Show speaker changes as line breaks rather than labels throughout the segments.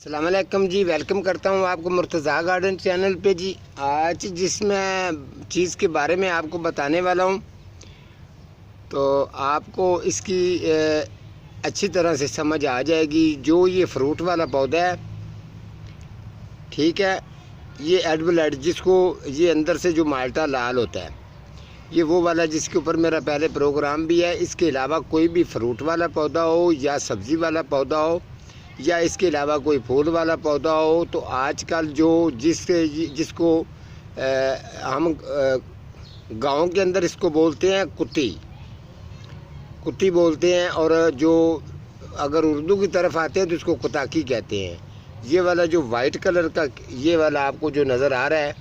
السلام علیکم جی، ویلکم کرتا ہوں آپ کو مرتضیٰ گارڈن چینل پہ جی۔ آج جس میں چیز کے بارے میں آپ کو بتانے والا ہوں تو آپ کو اس کی اچھی طرح سے سمجھ آ جائے گی۔ جو یہ فروٹ والا پودا ہے، ٹھیک ہے، یہ ایڈبلائڈ جس کو یہ اندر سے جو مالٹا لال ہوتا ہے، یہ وہ والا جس کے اوپر میرا پہلے پروگرام بھی ہے۔ اس کے علاوہ کوئی بھی فروٹ والا پودا ہو یا سبزی والا پودا ہو یا اس کے علاوہ کوئی پھول والا پودا ہو، تو آج کل جو جس کو ہم گاؤں کے اندر اس کو بولتے ہیں کتی بولتے ہیں، اور جو اگر اردو کی طرف آتے ہیں تو اس کو کتاکی کہتے ہیں۔ یہ والا جو وائٹ کلر کا یہ والا آپ کو جو نظر آ رہا ہے،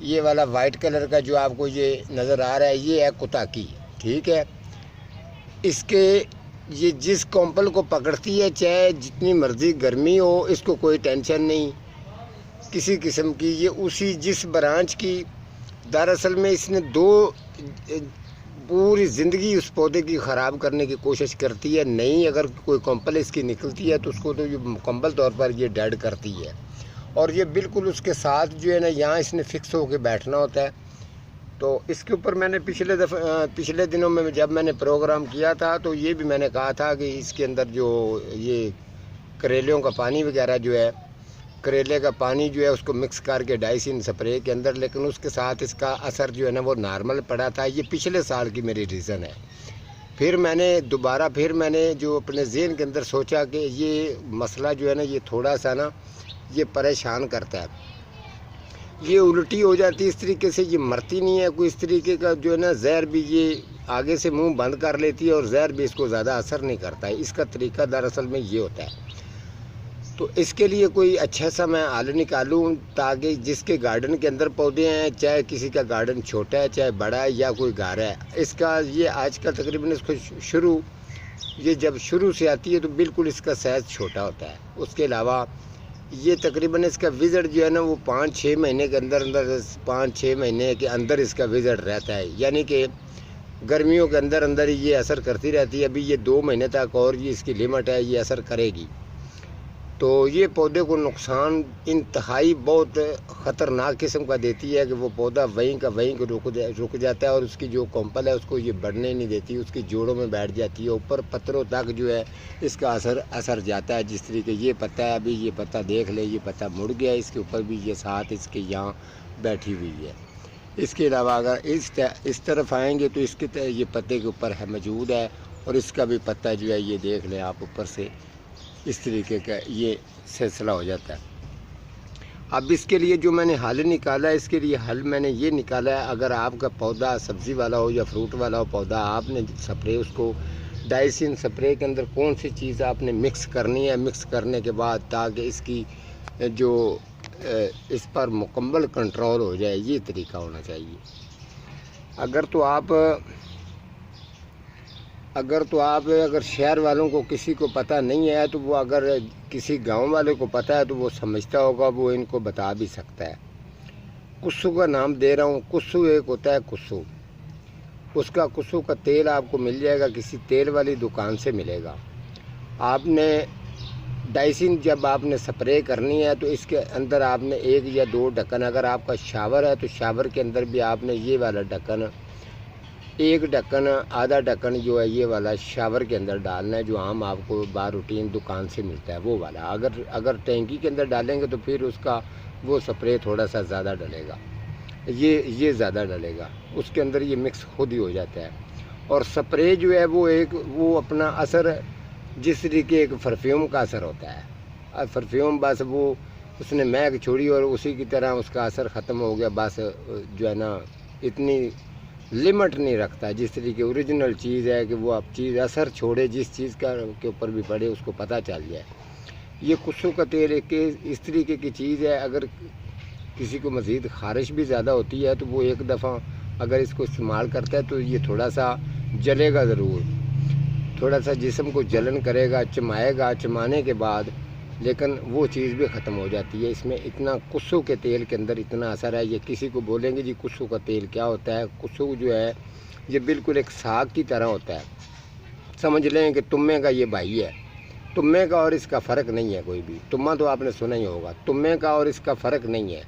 یہ والا وائٹ کلر کا جو آپ کو یہ نظر آ رہا ہے، یہ ہے کتاکی، ٹھیک ہے۔ اس کے یہ جس کمپل کو پکڑتی ہے، چاہے جتنی مرضی گرمی ہو، اس کو کوئی ٹینشن نہیں کسی قسم کی۔ یہ اسی جس برانچ کی دراصل میں اس نے پوری زندگی اس پودے کی خراب کرنے کی کوشش کرتی ہے۔ نہیں، اگر کوئی کمپل اس کی نکلتی ہے تو اس کو تو یہ مکمل طور پر یہ ڈیڈ کرتی ہے، اور یہ بالکل اس کے ساتھ جو ہے نا، یہاں اس نے فکس ہو کے بیٹھنا ہوتا ہے۔ تو اس کے اوپر میں نے پچھلے دنوں میں جب میں نے پروگرام کیا تھا تو یہ بھی میں نے کہا تھا کہ اس کے اندر جو یہ کریلیوں کا پانی وغیرہ جو ہے، کریلے کا پانی جو ہے اس کو مکس کر کے ڈائسین سپرے کے اندر، لیکن اس کے ساتھ اس کا اثر جو ہے نا وہ نارمل پڑا تھا۔ یہ پچھلے سال کی میری ریزن ہے۔ پھر میں نے جو اپنے ذہن کے اندر سوچا کہ یہ مسئلہ جو ہے نا، یہ تھوڑا سا نا یہ پریشان کرتا ہے۔ یہ الٹی ہو جاتی ہے اس طریقے سے، یہ مرتی نہیں ہے، کوئی اس طریقے کا جو ہے نا زہر بھی یہ آگے سے منہ بند کر لیتی ہے، اور زہر بھی اس کو زیادہ اثر نہیں کرتا ہے۔ اس کا طریقہ دراصل میں یہ ہوتا ہے۔ تو اس کے لیے کوئی اچھا سا میں حل نکالوں تاکہ جس کے گارڈن کے اندر پودے ہیں، چاہے کسی کا گارڈن چھوٹا ہے چاہے بڑا ہے یا کوئی گھر ہے، اس کا یہ آج کل تقریباً اس کو یہ جب شروع سے آتی ہے تو بالکل اس کا سائز چھوٹا ہوتا ہے۔ اس کے علاوہ یہ تقریباً اس کا وزٹ جو ہے نا وہ 5-6 مہینے کے اندر 5-6 مہینے کے اندر اس کا وزٹ رہتا ہے، یعنی کہ گرمیوں کے اندر یہ اثر کرتی رہتی ہے۔ ابھی یہ 2 مہینے تک اور یہ اس کی لمٹ ہے، یہ اثر کرے گی۔ تو یہ پودے کو نقصان انتہائی بہت خطرناک قسم کا دیتی ہے کہ وہ پودا وہیں کا رک جاتا ہے، اور اس کی جو کمپل ہے اس کو یہ بڑھنے نہیں دیتی، اس کی جوڑوں میں بیٹھ جاتی ہے، اوپر پتروں تک جو ہے اس کا اثر جاتا ہے۔ جس طریقے یہ پتہ ہے، ابھی یہ پتہ دیکھ لے، یہ پتہ مڑ گیا، اس کے اوپر بھی یہ ساتھ اس کے یہاں بیٹھی ہوئی ہے۔ اس کے علاوہ اگر اس طرف آئیں گے تو اس کے یہ پتے کے اوپر ہے موجود ہے، اور اس کا بھی پتہ جو ہے یہ دیکھ لیں آپ اوپر سے، اس طریقے کا یہ سلسلہ ہو جاتا ہے۔ اب اس کے لیے جو میں نے حل نکالا ہے، اس کے لیے حل میں نے یہ نکالا ہے، اگر آپ کا پودا سبزی والا ہو یا فروٹ والا ہو پودا، آپ نے سپرے اس کو ڈائسین سپرے کے اندر کون سی چیز آپ نے مکس کرنی ہے، مکس کرنے کے بعد تاکہ اس کی جو اس پر مکمل کنٹرول ہو جائے، یہ طریقہ ہونا چاہیے۔ اگر شہر والوں کو کسی کو پتہ نہیں ہے تو وہ اگر کسی گاؤں والے کو پتہ ہے تو وہ سمجھتا ہوگا، وہ ان کو بتا بھی سکتا ہے۔ کسو کا نام دے رہا ہوں، کسو ایک ہوتا ہے کسو، اس کا کسو کا تیل آپ کو مل جائے گا، کسی تیل والی دکان سے ملے گا۔ آپ نے ڈائسین جب آپ نے سپرے کرنی ہے تو اس کے اندر آپ نے 1 یا 2 ڈھکن، اگر آپ کا شاور ہے تو شاور کے اندر بھی آپ نے یہ والا ڈھکن، 1 ڈھکن آدھا ڈھکن جو ہے یہ والا شاور کے اندر ڈالنا ہے، جو عام آپ کو بار روٹین دکان سے ملتا ہے، وہ والا۔ اگر ٹینکی کے اندر ڈالیں گے تو پھر اس کا وہ سپرے تھوڑا سا زیادہ ڈلے گا، یہ زیادہ ڈلے گا، اس کے اندر یہ مکس خود ہی ہو جاتا ہے۔ اور سپرے جو ہے وہ اپنا اثر جس طریقے ایک پرفیوم کا اثر ہوتا ہے، پرفیوم بس وہ اس نے مہک چھوڑی اور اسی کی طرح اس کا اثر ختم ہو گیا، بس جو ہے نا اتنی لمٹ نہیں رکھتا۔ جس طریقے اوریجنل چیز ہے کہ وہ اب چیز اثر چھوڑے، جس چیز کے اوپر بھی پڑے اس کو پتہ چل جائے۔ یہ کسو کا تیل ایک اس طریقے کی چیز ہے، اگر کسی کو مزید خارش بھی زیادہ ہوتی ہے تو وہ ایک دفعہ اگر اس کو استعمال کرتا ہے تو یہ تھوڑا سا جلے گا، ضرور تھوڑا سا جسم کو جلن کرے گا، چمائے گا، چمانے کے بعد لیکن وہ چیز بھی ختم ہو جاتی ہے۔ اس میں اتنا کسو کے تیل کے اندر اتنا اثر ہے۔ یہ کسی کو بولیں گے جی کسو کا تیل کیا ہوتا ہے، کسو جو ہے یہ بالکل ایک ساگ کی طرح ہوتا ہے، سمجھ لیں کہ تمے کا یہ بھائی ہے۔ تمے کا اور اس کا فرق نہیں ہے کوئی بھی. تما تو آپ نے سنا ہی ہوگا. تمے کا اور اس کا فرق نہیں ہے.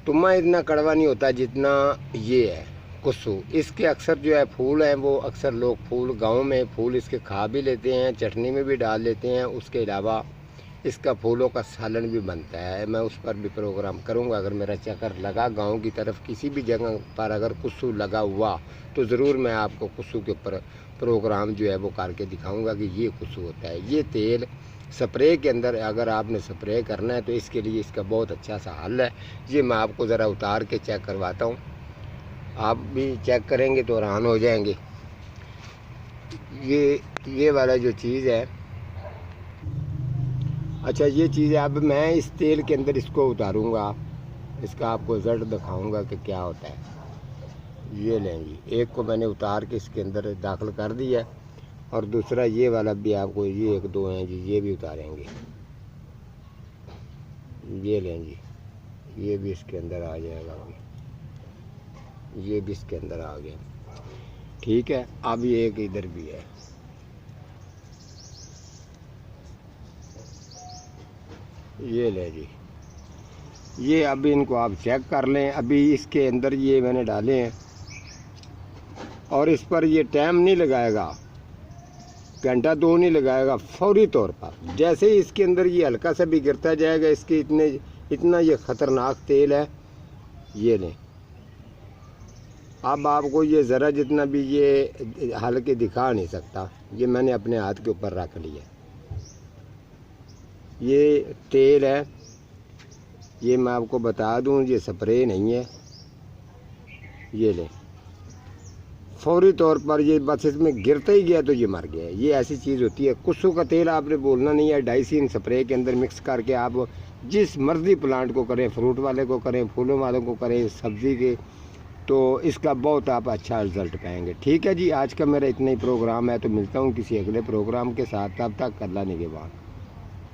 تما اتنا کڑوا نہیں ہوتا جتنا یہ ہے کسو. اس کے اکثر جو ہے پھول ہیں وہ اکثر لوگ پھول گاؤں میں پھول اس کے کھا بھی لیتے ہیں, چٹنی میں بھی ڈال لیتے ہیں. اس کے علاوہ اس کا پھولوں کا سالن بھی بنتا ہے. میں اس پر بھی پروگرام کروں گا. اگر میرا چکر لگا گاؤں کی طرف کسی بھی جگہ پر اگر کسو لگا ہوا تو ضرور میں آپ کو کسو کے اوپر پروگرام جو ہے وہ کر کے دکھاؤں گا کہ یہ کسو ہوتا ہے. یہ تیل سپرے کے اندر اگر آپ نے سپرے کرنا ہے تو اس کے لیے اس کا بہت اچھا سا حل ہے. یہ میں آپ کو ذرا اتار کے چیک کرواتا ہوں. آپ بھی چیک کریں گے تو حیران ہو جائیں گے. یہ والا جو چیز ہے, اچھا یہ چیز ہے. اب میں اس تیل کے اندر اس کو اتاروں گا, اس کا آپ کو رزلٹ دکھاؤں گا کہ کیا ہوتا ہے. یہ لیں جی, ایک کو میں نے اتار کے اس کے اندر داخل کر دیا اور دوسرا یہ والا بھی آپ کو, یہ ایک دو ہیں جی, یہ بھی اتاریں گے. یہ لیں جی, یہ بھی اس کے اندر آ جائے گا. یہ بھی اس کے اندر آ گیا. ٹھیک ہے. اب یہ ایک ادھر بھی ہے. یہ لے جی, یہ ابھی ان کو آپ چیک کر لیں. ابھی اس کے اندر یہ میں نے ڈالے ہیں اور اس پر یہ ٹائم نہیں لگائے گا, گھنٹہ دو نہیں لگائے گا. فوری طور پر جیسے ہی اس کے اندر یہ ہلکا سا بھی گرتا جائے گا, اس کے اتنا یہ خطرناک تیل ہے. یہ لیں. اب آپ کو یہ ذرا جتنا بھی یہ ہل کے دکھا نہیں سکتا. یہ میں نے اپنے ہاتھ کے اوپر رکھ لیا. یہ تیل ہے, یہ میں آپ کو بتا دوں یہ سپرے نہیں ہے. یہ لیں. فوری طور پر یہ بس اس میں گرتا ہی گیا تو یہ مر گیا. یہ ایسی چیز ہوتی ہے. کسو کا تیل آپ نے بولنا نہیں ہے. ڈائسین سپرے کے اندر مکس کر کے آپ جس مرضی پلانٹ کو کریں, فروٹ والے کو کریں, پھولوں والوں کو کریں, سبزی کے, تو اس کا بہت آپ اچھا رزلٹ پائیں گے. ٹھیک ہے جی, آج کا میرا اتنا ہی پروگرام ہے. تو ملتا ہوں کسی اگلے پروگرام کے ساتھ. تب تک اللہ نگہبان.